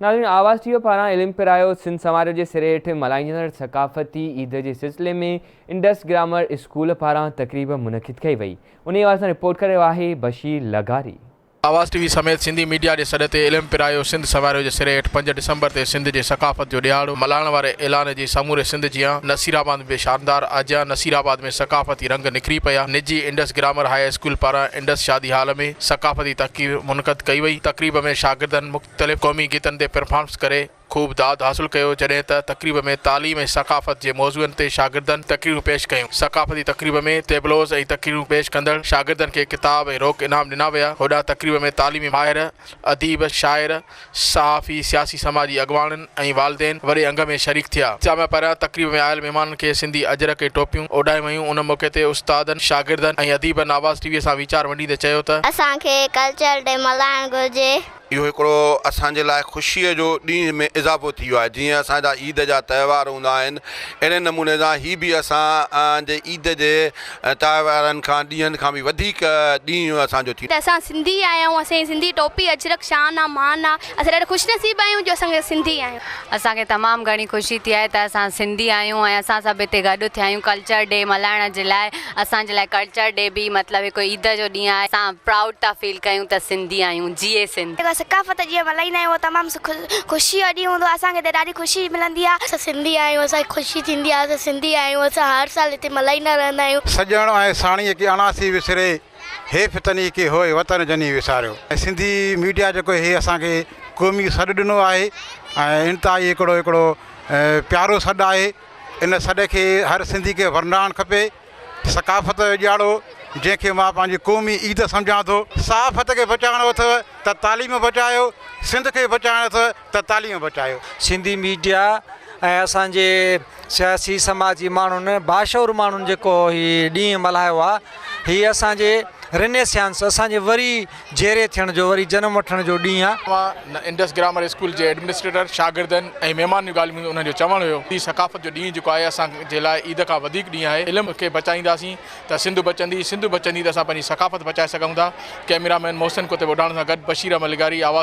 नाज़रीन, आवाज़ टीवी पारां इल्म पिरायो सिंध समारोह के सिरे हेठि मल्हाईंदड़ सकाफ़ती ईद के सिलसिले में इंडस ग्रामर स्कूल पारां तक़रीब मुनक़िद कई वई। उन हवाले सां रिपोर्ट करे आहे बशीर लगारी। आवाज़ टीवी समेत सिंधी मीडिया के सॾ ते इल्म पिरायो सिंध समारोह के सिरे हेठि 5 डिसंबर ते सिंध के सकाफ़त जो ॾियारो मल्हाइण वारे ऐलान जी समूरे सिंध जियां नसीराबाद में शानदार अजा नसीराबाद में सकाफ़ती रंग निकिरी पिया। निजी इंडस ग्रामर हाई स्कूल पारां इंडस शादी हाल में सकाफ़ती तक़रीब मुनक़िद कई वई। तक़रीब में शागिर्दनि मुख़्तलिफ़ क़ौमी गीतनि ते परफॉर्मेंस करे खूब दाद हासिल कयो, जॾहिं त तक़रीब में तालीम ऐं सकाफ़त जे मौज़ूअनि ते शागिर्दनि तक़रीरूं पेश कयूं। सकाफ़ती तक़रीब में टेबलोज़ ऐं तक़रीरूं पेश कंदड़ शागिर्दनि खे किताब ऐं रोक इनाम ॾिना विया। होॾां तक़रीब में तालीमी माहिर अदीब शाइर सहाफ़ी सियासी समाजी अॻवाननि ऐं वालिदैन वॾे अंग में शरीक थिया। जाम परियां तक़रीब में आयल महिमाननि खे सिंधी अजरक ऐं टोपियूं ओॾाए वयूं। उन मौक़े ते उस्तादनि शागिर्दनि ऐं अदीबनि आवाज़ टीवीअ सां वीचार वंडींदे चयो त असांखे कल्चर डे मल्हाइणु घुरिजे। इहो हिकिड़ो असांजे लाइ ख़ुशीअ जो ॾींहं में इज़ाफ़ो थी वियो आहे। जीअं असांजा ईद जा त्योहार हूंदा आहिनि, अहिड़े नमूने सां हीअ बि असांजे ईद जे त्योहारनि खां ॾींहंनि खां बि वधीक ॾींहुं असांजो थी। असां सिंधी आहियूं, असांजी सिंधी टोपी अजरक शान आहे, मान आहे। असां ॾाढा ख़ुशनसीब आहियूं जो असांखे सिंधी आहियूं। असांखे तमामु घणी ख़ुशी थी आहे त असां सिंधी आहियूं ऐं असां सभु हिते गॾु थिया आहियूं कल्चर डे मल्हाइण जे लाइ। असांजे लाइ कल्चर डे बि मतिलबु हिकु ईद जो ॾींहुं आहे। असां प्राउड था फील कयूं त सिंधी आहियूं, जीए सिंध। सकाफ़त जीअं मल्हाईंदा आहियूं तमामु ख़ुशी जो ॾींहुं हूंदो आहे, असांखे त ॾाढी ख़ुशी मिलंदी आहे। असां सिंधी आहियूं, असांखे ख़ुशी थींदी आहे, असां सिंधी आहियूं, असां हर साल हिते मल्हाईंदा रहंदा आहियूं। सॼण ऐं साणीअ खे अणासी विसरे हेफ़ तनी के होए वतन जनी विसारियो। सिंधी मीडिया जेको हे असांखे क़ौमी सॾु ॾिनो आहे ऐं इंतिहाई हिकिड़ो प्यारो सॾु आहे। इन सॾ खे हर सिंधी खे वरनाइणु खपे। सकाफ़त जो ॾियारो जंहिंखे मां पंहिंजी क़ौमी ईद सम्झां थो। सकाफ़त खे बचाइणो अथव त तालीम बचायो, सिंध खे बचाइणो अथव त तालीम बचायो। सिंधी मीडिया ऐं असांजे सियासी समाजी माण्हुनि बाशौर माण्हुनि जेको हीउ ॾींहुं मल्हायो आहे, हीअ असांजे रिनेसेंस असांजे वरी जेरे थियण जो, वरी जनम वठण जो ॾींहुं आहे। मां इंडस ग्रामर स्कूल जे एडमिनिस्ट्रेटर शागिर्दनि ऐं महिमान जूं ॻाल्हियूं उन्हनि जो चवणु हुयो हीअ सकाफ़त जो ॾींहुं जेको आहे असांजे लाइ ईद खां वधीक ॾींहुं आहे। इल्म खे बचाईंदासीं त सिंध बचंदी, सिंध बचंदी त असां पंहिंजी सकाफ़त बचाए सघूं था। कैमरामैन मोहसिन कोते ॿुधाइण सां गॾु बशीर लगारी, आवाज़